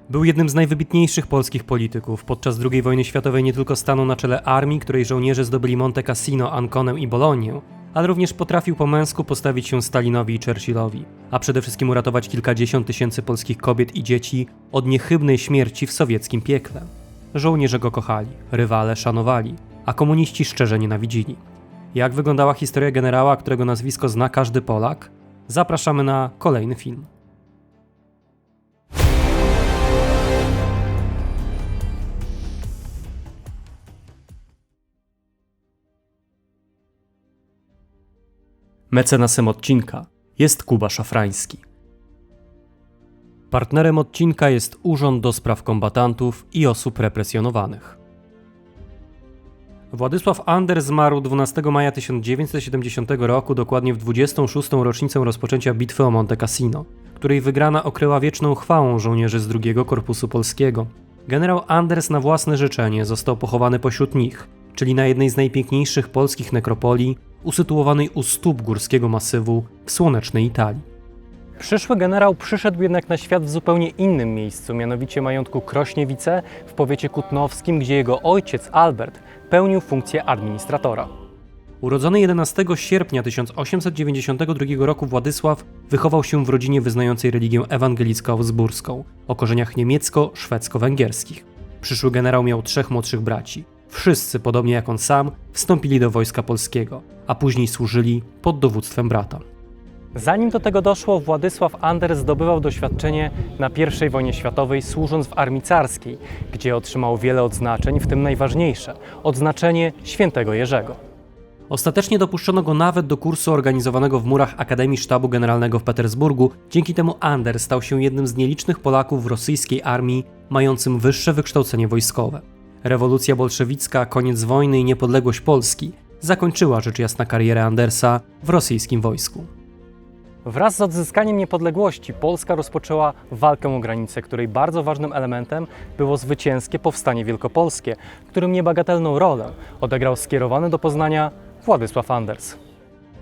Był jednym z najwybitniejszych polskich polityków. Podczas II wojny światowej nie tylko stanął na czele armii, której żołnierze zdobyli Monte Cassino, Anconę i Bolonię, ale również potrafił po męsku postawić się Stalinowi i Churchillowi, a przede wszystkim uratować kilkadziesiąt tysięcy polskich kobiet i dzieci od niechybnej śmierci w sowieckim piekle. Żołnierze go kochali, rywale szanowali, a komuniści szczerze nienawidzili. Jak wyglądała historia generała, którego nazwisko zna każdy Polak? Zapraszamy na kolejny film. Mecenasem odcinka jest Kuba Szafrański. Partnerem odcinka jest Urząd do Spraw Kombatantów i Osób Represjonowanych. Władysław Anders zmarł 12 maja 1970 roku, dokładnie w 26. rocznicę rozpoczęcia bitwy o Monte Cassino, której wygrana okryła wieczną chwałą żołnierzy z II Korpusu Polskiego. Generał Anders na własne życzenie został pochowany pośród nich, czyli na jednej z najpiękniejszych polskich nekropolii, usytuowanej u stóp górskiego masywu w słonecznej Italii. Przyszły generał przyszedł jednak na świat w zupełnie innym miejscu, mianowicie majątku Krośniewice w powiecie kutnowskim, gdzie jego ojciec Albert pełnił funkcję administratora. Urodzony 11 sierpnia 1892 roku Władysław wychował się w rodzinie wyznającej religię ewangelicko-augsburską o korzeniach niemiecko-szwedzko-węgierskich. Przyszły generał miał 3 młodszych braci. Wszyscy, podobnie jak on sam, wstąpili do Wojska Polskiego, a później służyli pod dowództwem brata. Zanim do tego doszło, Władysław Anders zdobywał doświadczenie na I wojnie światowej, służąc w armii carskiej, gdzie otrzymał wiele odznaczeń, w tym najważniejsze – odznaczenie Świętego Jerzego. Ostatecznie dopuszczono go nawet do kursu organizowanego w murach Akademii Sztabu Generalnego w Petersburgu. Dzięki temu Anders stał się jednym z nielicznych Polaków w rosyjskiej armii mającym wyższe wykształcenie wojskowe. Rewolucja bolszewicka, koniec wojny i niepodległość Polski zakończyła rzecz jasna karierę Andersa w rosyjskim wojsku. Wraz z odzyskaniem niepodległości Polska rozpoczęła walkę o granicę, której bardzo ważnym elementem było zwycięskie powstanie wielkopolskie, w którym niebagatelną rolę odegrał skierowany do Poznania Władysław Anders.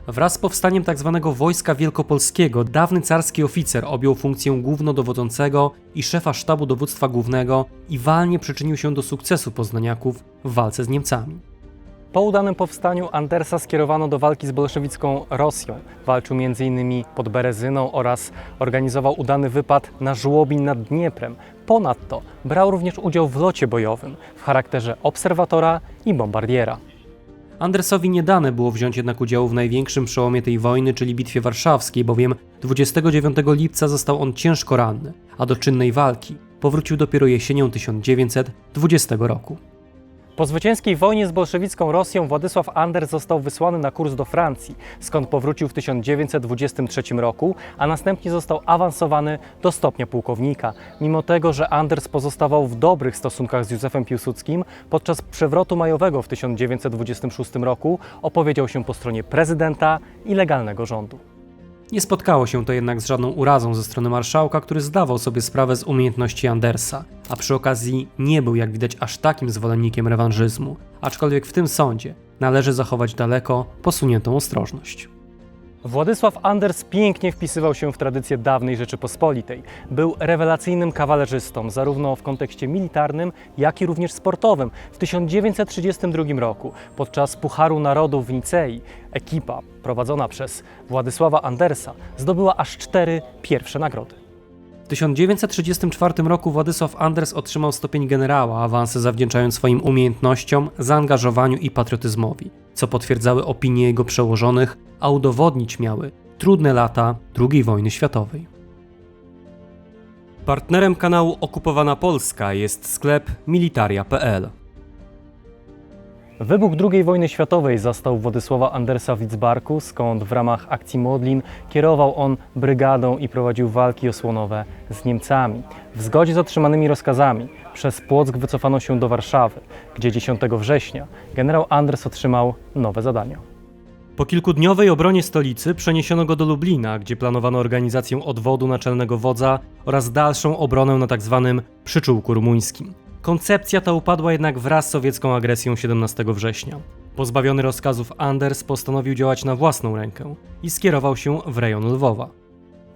Wraz z powstaniem tzw. Wojska Wielkopolskiego dawny carski oficer objął funkcję głównodowodzącego i szefa sztabu dowództwa głównego i walnie przyczynił się do sukcesu poznaniaków w walce z Niemcami. Po udanym powstaniu Andersa skierowano do walki z bolszewicką Rosją. Walczył m.in. pod Berezyną oraz organizował udany wypad na Żłobin nad Dnieprem. Ponadto brał również udział w locie bojowym w charakterze obserwatora i bombardiera. Andersowi nie dane było wziąć jednak udziału w największym przełomie tej wojny, czyli Bitwie Warszawskiej, bowiem 29 lipca został on ciężko ranny, a do czynnej walki powrócił dopiero jesienią 1920 roku. Po zwycięskiej wojnie z bolszewicką Rosją Władysław Anders został wysłany na kurs do Francji, skąd powrócił w 1923 roku, a następnie został awansowany do stopnia pułkownika. Mimo tego, że Anders pozostawał w dobrych stosunkach z Józefem Piłsudskim, podczas przewrotu majowego w 1926 roku opowiedział się po stronie prezydenta i legalnego rządu. Nie spotkało się to jednak z żadną urazą ze strony marszałka, który zdawał sobie sprawę z umiejętności Andersa, a przy okazji nie był, jak widać, aż takim zwolennikiem rewanżyzmu, aczkolwiek w tym sądzie należy zachować daleko posuniętą ostrożność. Władysław Anders pięknie wpisywał się w tradycję dawnej Rzeczypospolitej. Był rewelacyjnym kawalerzystą, zarówno w kontekście militarnym, jak i również sportowym. W 1932 roku, podczas Pucharu Narodów w Nicei, ekipa prowadzona przez Władysława Andersa zdobyła aż 4 pierwsze nagrody. W 1934 roku Władysław Anders otrzymał stopień generała, awansy zawdzięczając swoim umiejętnościom, zaangażowaniu i patriotyzmowi, co potwierdzały opinie jego przełożonych, a udowodnić miały trudne lata II wojny światowej. Partnerem kanału Okupowana Polska jest sklep militaria.pl. Wybuch II wojny światowej zastał Władysława Andersa w Lidzbarku, skąd w ramach akcji Modlin kierował on brygadą i prowadził walki osłonowe z Niemcami. W zgodzie z otrzymanymi rozkazami przez Płock wycofano się do Warszawy, gdzie 10 września generał Anders otrzymał nowe zadania. Po kilkudniowej obronie stolicy przeniesiono go do Lublina, gdzie planowano organizację odwodu naczelnego wodza oraz dalszą obronę na tzw. przyczółku rumuńskim. Koncepcja ta upadła jednak wraz z sowiecką agresją 17 września. Pozbawiony rozkazów Anders postanowił działać na własną rękę i skierował się w rejon Lwowa.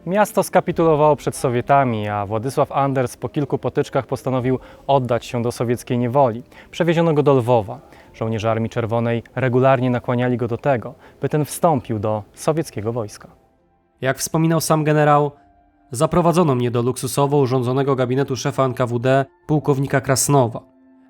Miasto skapitulowało przed Sowietami, a Władysław Anders po kilku potyczkach postanowił oddać się do sowieckiej niewoli. Przewieziono go do Lwowa. Żołnierze Armii Czerwonej regularnie nakłaniali go do tego, by ten wstąpił do sowieckiego wojska. Jak wspominał sam generał, zaprowadzono mnie do luksusowo urządzonego gabinetu szefa NKWD pułkownika Krasnowa.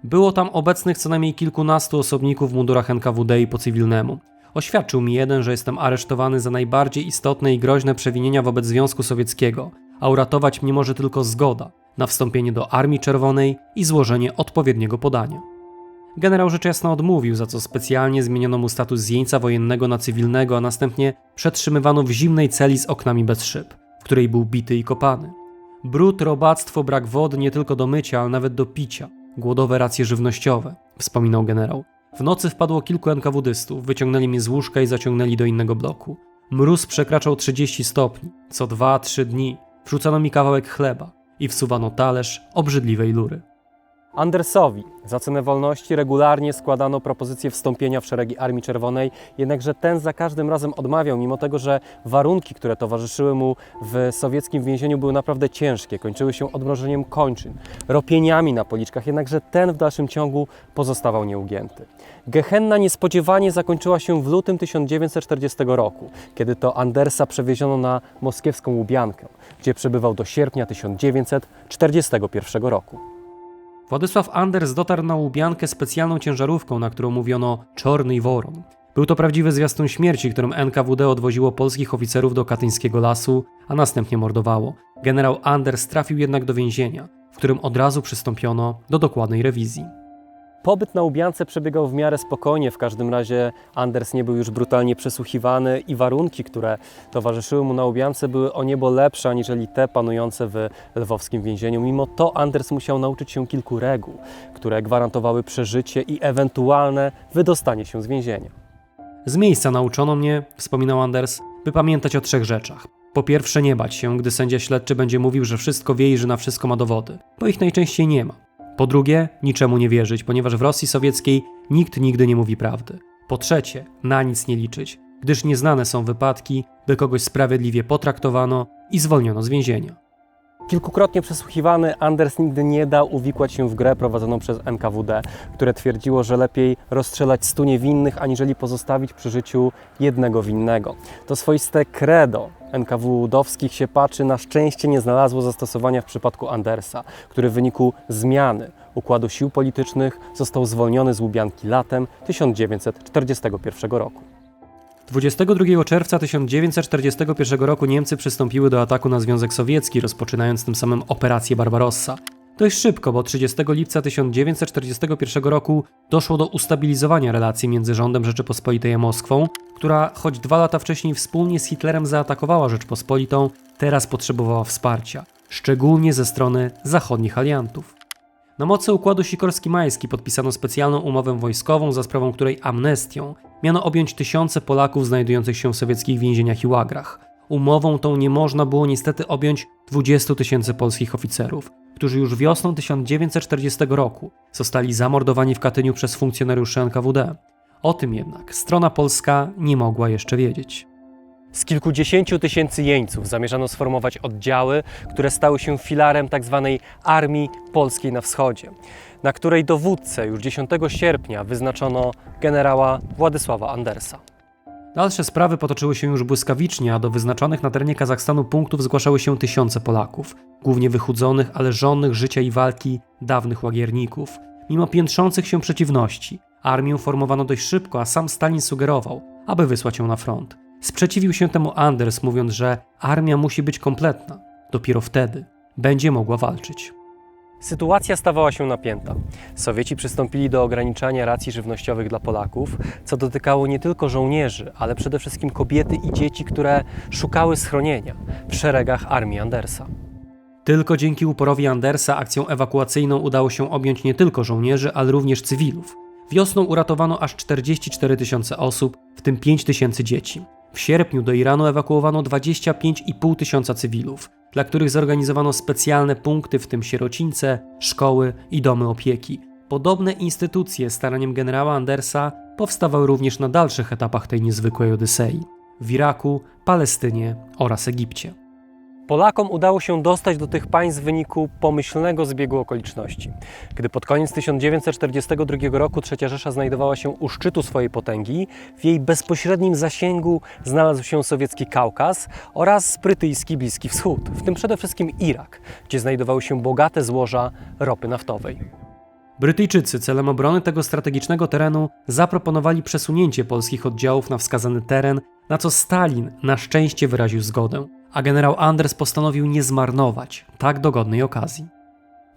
Było tam obecnych co najmniej kilkunastu osobników w mundurach NKWD i po cywilnemu. Oświadczył mi jeden, że jestem aresztowany za najbardziej istotne i groźne przewinienia wobec Związku Sowieckiego, a uratować mnie może tylko zgoda na wstąpienie do Armii Czerwonej i złożenie odpowiedniego podania. Generał rzecz jasna odmówił, za co specjalnie zmieniono mu status z jeńca wojennego na cywilnego, a następnie przetrzymywano w zimnej celi z oknami bez szyb, w której był bity i kopany. Brud, robactwo, brak wody nie tylko do mycia, ale nawet do picia, głodowe racje żywnościowe, wspominał generał. W nocy wpadło kilku NKWDystów, wyciągnęli mnie z łóżka i zaciągnęli do innego bloku. Mróz przekraczał 30 stopni, co 2-3 dni wrzucano mi kawałek chleba i wsuwano talerz obrzydliwej lury. Andersowi za cenę wolności regularnie składano propozycję wstąpienia w szeregi Armii Czerwonej, jednakże ten za każdym razem odmawiał, mimo tego, że warunki, które towarzyszyły mu w sowieckim więzieniu, były naprawdę ciężkie. Kończyły się odmrożeniem kończyn, ropieniami na policzkach, jednakże ten w dalszym ciągu pozostawał nieugięty. Gehenna niespodziewanie zakończyła się w lutym 1940 roku, kiedy to Andersa przewieziono na moskiewską Łubiankę, gdzie przebywał do sierpnia 1941 roku. Władysław Anders dotarł na Łubiankę specjalną ciężarówką, na którą mówiono Czorny Woron. Był to prawdziwy zwiastun śmierci, którym NKWD odwoziło polskich oficerów do katyńskiego lasu, a następnie mordowało. Generał Anders trafił jednak do więzienia, w którym od razu przystąpiono do dokładnej rewizji. Pobyt na Łubiance przebiegał w miarę spokojnie, w każdym razie Anders nie był już brutalnie przesłuchiwany i warunki, które towarzyszyły mu na Łubiance, były o niebo lepsze aniżeli te panujące w lwowskim więzieniu. Mimo to Anders musiał nauczyć się kilku reguł, które gwarantowały przeżycie i ewentualne wydostanie się z więzienia. Z miejsca nauczono mnie, wspominał Anders, by pamiętać o 3 rzeczach. Po pierwsze, nie bać się, gdy sędzia śledczy będzie mówił, że wszystko wie i że na wszystko ma dowody, bo ich najczęściej nie ma. Po drugie, niczemu nie wierzyć, ponieważ w Rosji sowieckiej nikt nigdy nie mówi prawdy. Po trzecie, na nic nie liczyć, gdyż nieznane są wypadki, by kogoś sprawiedliwie potraktowano i zwolniono z więzienia. Kilkukrotnie przesłuchiwany, Anders nigdy nie dał uwikłać się w grę prowadzoną przez NKWD, które twierdziło, że lepiej rozstrzelać 100 niewinnych, aniżeli pozostawić przy życiu jednego winnego. To swoiste credo NKWD-owskich siepaczy na szczęście nie znalazło zastosowania w przypadku Andersa, który w wyniku zmiany układu sił politycznych został zwolniony z Łubianki latem 1941 roku. 22 czerwca 1941 roku Niemcy przystąpiły do ataku na Związek Sowiecki, rozpoczynając tym samym operację Barbarossa. Dość szybko, bo 30 lipca 1941 roku doszło do ustabilizowania relacji między rządem Rzeczypospolitej a Moskwą, która choć 2 lata wcześniej wspólnie z Hitlerem zaatakowała Rzeczpospolitą, teraz potrzebowała wsparcia, szczególnie ze strony zachodnich aliantów. Na mocy układu Sikorski-Majski podpisano specjalną umowę wojskową, za sprawą której amnestią miano objąć tysiące Polaków znajdujących się w sowieckich więzieniach i łagrach. Umową tą nie można było niestety objąć 20 000 polskich oficerów, którzy już wiosną 1940 roku zostali zamordowani w Katyniu przez funkcjonariuszy NKWD. O tym jednak strona polska nie mogła jeszcze wiedzieć. Z kilkudziesięciu tysięcy jeńców zamierzano sformować oddziały, które stały się filarem tzw. Armii Polskiej na Wschodzie, na której dowódcę już 10 sierpnia wyznaczono generała Władysława Andersa. Dalsze sprawy potoczyły się już błyskawicznie, a do wyznaczonych na terenie Kazachstanu punktów zgłaszały się tysiące Polaków, głównie wychudzonych, ale żonnych życia i walki dawnych łagierników. Mimo piętrzących się przeciwności, armię formowano dość szybko, a sam Stalin sugerował, aby wysłać ją na front. Sprzeciwił się temu Anders, mówiąc, że armia musi być kompletna. Dopiero wtedy będzie mogła walczyć. Sytuacja stawała się napięta. Sowieci przystąpili do ograniczania racji żywnościowych dla Polaków, co dotykało nie tylko żołnierzy, ale przede wszystkim kobiety i dzieci, które szukały schronienia w szeregach armii Andersa. Tylko dzięki uporowi Andersa akcją ewakuacyjną udało się objąć nie tylko żołnierzy, ale również cywilów. Wiosną uratowano aż 44 000 osób, w tym 5 000 dzieci. W sierpniu do Iranu ewakuowano 25,5 tysiąca cywilów, dla których zorganizowano specjalne punkty, w tym sierocińce, szkoły i domy opieki. Podobne instytucje staraniem generała Andersa powstawały również na dalszych etapach tej niezwykłej odysei – w Iraku, Palestynie oraz Egipcie. Polakom udało się dostać do tych państw w wyniku pomyślnego zbiegu okoliczności. Gdy pod koniec 1942 roku III Rzesza znajdowała się u szczytu swojej potęgi, w jej bezpośrednim zasięgu znalazł się sowiecki Kaukaz oraz brytyjski Bliski Wschód, w tym przede wszystkim Irak, gdzie znajdowały się bogate złoża ropy naftowej. Brytyjczycy celem obrony tego strategicznego terenu zaproponowali przesunięcie polskich oddziałów na wskazany teren, na co Stalin na szczęście wyraził zgodę, a generał Anders postanowił nie zmarnować tak dogodnej okazji.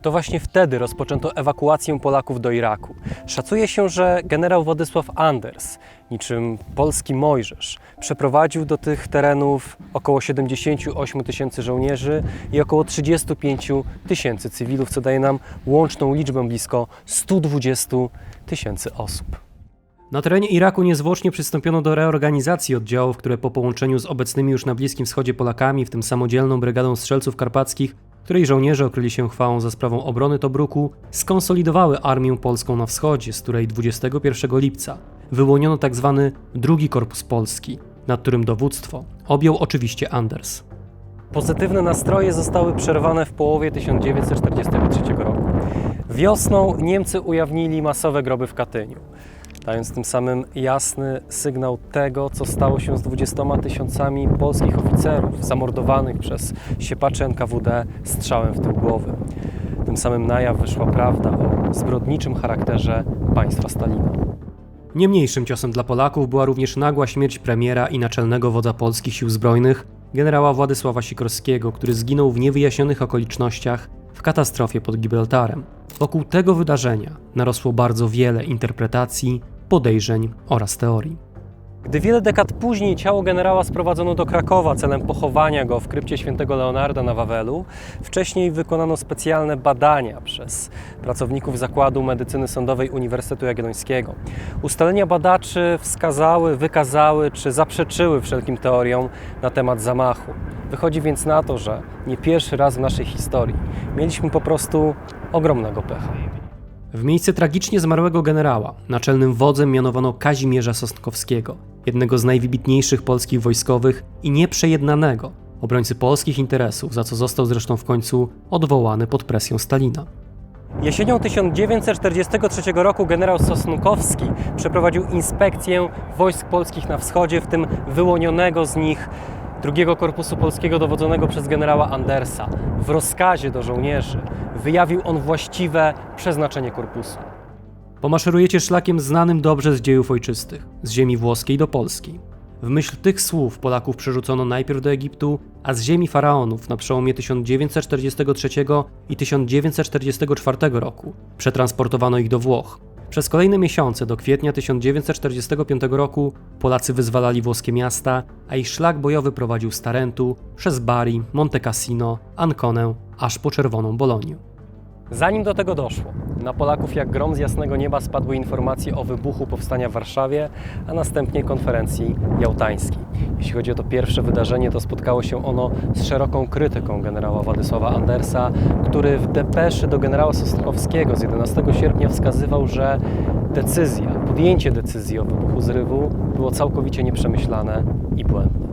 To właśnie wtedy rozpoczęto ewakuację Polaków do Iraku. Szacuje się, że generał Władysław Anders, niczym polski Mojżesz, przeprowadził do tych terenów około 78 tysięcy żołnierzy i około 35 tysięcy cywilów, co daje nam łączną liczbę blisko 120 tysięcy osób. Na terenie Iraku niezwłocznie przystąpiono do reorganizacji oddziałów, które po połączeniu z obecnymi już na Bliskim Wschodzie Polakami, w tym samodzielną brygadą strzelców karpackich, której żołnierze okryli się chwałą za sprawą obrony Tobruku, skonsolidowały armię polską na wschodzie, z której 21 lipca wyłoniono tzw. II Korpus Polski, nad którym dowództwo objął oczywiście Anders. Pozytywne nastroje zostały przerwane w połowie 1943 roku. Wiosną Niemcy ujawnili masowe groby w Katyniu, dając tym samym jasny sygnał tego, co stało się z 20 tysiącami polskich oficerów zamordowanych przez siepaczy NKWD strzałem w tył głowy. Tym samym na jaw wyszła prawda o zbrodniczym charakterze państwa Stalina. Nie mniejszym ciosem dla Polaków była również nagła śmierć premiera i naczelnego wodza polskich sił zbrojnych, generała Władysława Sikorskiego, który zginął w niewyjaśnionych okolicznościach w katastrofie pod Gibraltarem. Wokół tego wydarzenia narosło bardzo wiele interpretacji, podejrzeń oraz teorii. Gdy wiele dekad później ciało generała sprowadzono do Krakowa celem pochowania go w krypcie świętego Leonarda na Wawelu, wcześniej wykonano specjalne badania przez pracowników Zakładu Medycyny Sądowej Uniwersytetu Jagiellońskiego. Ustalenia badaczy wykazały czy zaprzeczyły wszelkim teoriom na temat zamachu. Wychodzi więc na to, że nie pierwszy raz w naszej historii mieliśmy po prostu ogromnego pecha. W miejsce tragicznie zmarłego generała naczelnym wodzem mianowano Kazimierza Sosnkowskiego, jednego z najwybitniejszych polskich wojskowych i nieprzejednanego obrońcy polskich interesów, za co został zresztą w końcu odwołany pod presją Stalina. Jesienią 1943 roku generał Sosnkowski przeprowadził inspekcję wojsk polskich na wschodzie, w tym wyłonionego z nich II Korpusu Polskiego dowodzonego przez generała Andersa. W rozkazie do żołnierzy wyjawił on właściwe przeznaczenie korpusu. Pomaszerujecie szlakiem znanym dobrze z dziejów ojczystych, z ziemi włoskiej do Polski. W myśl tych słów Polaków przerzucono najpierw do Egiptu, a z ziemi faraonów na przełomie 1943 i 1944 roku przetransportowano ich do Włoch. Przez kolejne miesiące do kwietnia 1945 roku Polacy wyzwalali włoskie miasta, a ich szlak bojowy prowadził z Tarentu, przez Bari, Monte Cassino, Anconę, aż po Czerwoną Bolonię. Zanim do tego doszło, na Polaków jak grom z jasnego nieba spadły informacje o wybuchu powstania w Warszawie, a następnie konferencji jałtańskiej. Jeśli chodzi o to pierwsze wydarzenie, to spotkało się ono z szeroką krytyką generała Władysława Andersa, który w depeszy do generała Sosnkowskiego z 11 sierpnia wskazywał, że podjęcie decyzji o wybuchu zrywu było całkowicie nieprzemyślane i błędne.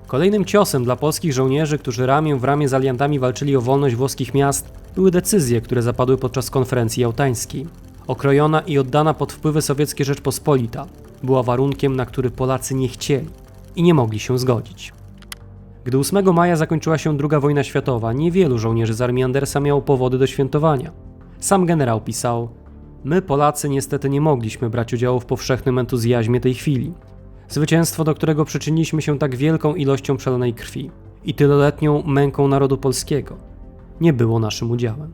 Kolejnym ciosem dla polskich żołnierzy, którzy ramię w ramię z aliantami walczyli o wolność włoskich miast, były decyzje, które zapadły podczas konferencji jałtańskiej. Okrojona i oddana pod wpływy sowieckie Rzeczpospolita była warunkiem, na który Polacy nie chcieli i nie mogli się zgodzić. Gdy 8 maja zakończyła się II wojna światowa, niewielu żołnierzy z armii Andersa miało powody do świętowania. Sam generał pisał: my, Polacy, niestety nie mogliśmy brać udziału w powszechnym entuzjazmie tej chwili. Zwycięstwo, do którego przyczyniliśmy się tak wielką ilością przelanej krwi i tyloletnią męką narodu polskiego, nie było naszym udziałem.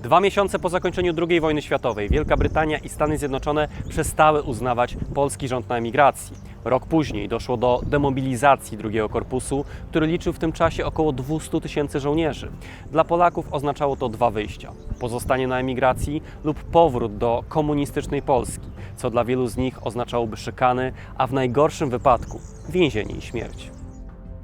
2 miesiące po zakończeniu II wojny światowej Wielka Brytania i Stany Zjednoczone przestały uznawać polski rząd na emigracji. Rok później doszło do demobilizacji II Korpusu, który liczył w tym czasie około 200 tysięcy żołnierzy. Dla Polaków oznaczało to 2 wyjścia: pozostanie na emigracji lub powrót do komunistycznej Polski, co dla wielu z nich oznaczałoby szykany, a w najgorszym wypadku więzienie i śmierć.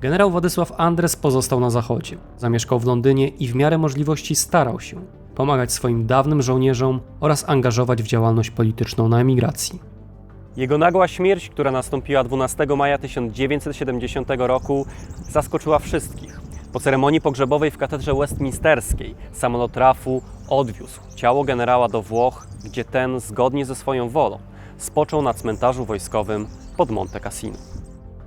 Generał Władysław Anders pozostał na zachodzie, zamieszkał w Londynie i w miarę możliwości starał się pomagać swoim dawnym żołnierzom oraz angażować w działalność polityczną na emigracji. Jego nagła śmierć, która nastąpiła 12 maja 1970 roku, zaskoczyła wszystkich. Po ceremonii pogrzebowej w katedrze westminsterskiej samolot RAF-u odwiózł ciało generała do Włoch, gdzie ten, zgodnie ze swoją wolą, spoczął na cmentarzu wojskowym pod Monte Cassino.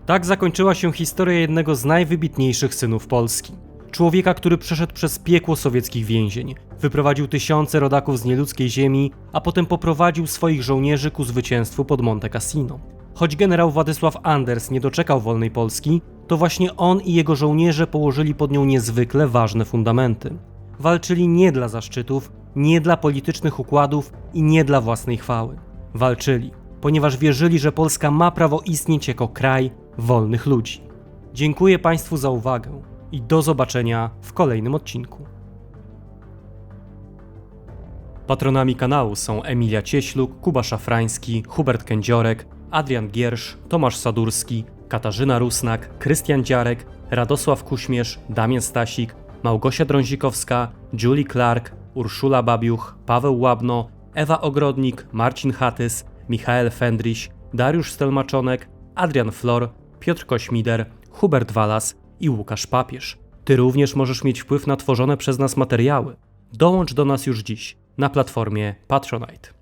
Tak zakończyła się historia jednego z najwybitniejszych synów Polski. Człowieka, który przeszedł przez piekło sowieckich więzień, wyprowadził tysiące rodaków z nieludzkiej ziemi, a potem poprowadził swoich żołnierzy ku zwycięstwu pod Monte Cassino. Choć generał Władysław Anders nie doczekał wolnej Polski, to właśnie on i jego żołnierze położyli pod nią niezwykle ważne fundamenty. Walczyli nie dla zaszczytów, nie dla politycznych układów i nie dla własnej chwały. Walczyli, ponieważ wierzyli, że Polska ma prawo istnieć jako kraj wolnych ludzi. Dziękuję Państwu za uwagę i do zobaczenia w kolejnym odcinku. Patronami kanału są Emilia Cieśluk, Kuba Szafrański, Hubert Kędziorek, Adrian Giersz, Tomasz Sadurski, Katarzyna Rusnak, Krystian Dziarek, Radosław Kuśmierz, Damian Stasik, Małgosia Drązikowska, Julie Clark, Urszula Babiuch, Paweł Łabno, Ewa Ogrodnik, Marcin Hatys, Michael Fendryś, Dariusz Stelmaczonek, Adrian Flor, Piotr Kośmider, Hubert Walas i Łukasz Papież. Ty również możesz mieć wpływ na tworzone przez nas materiały. Dołącz do nas już dziś na platformie Patronite.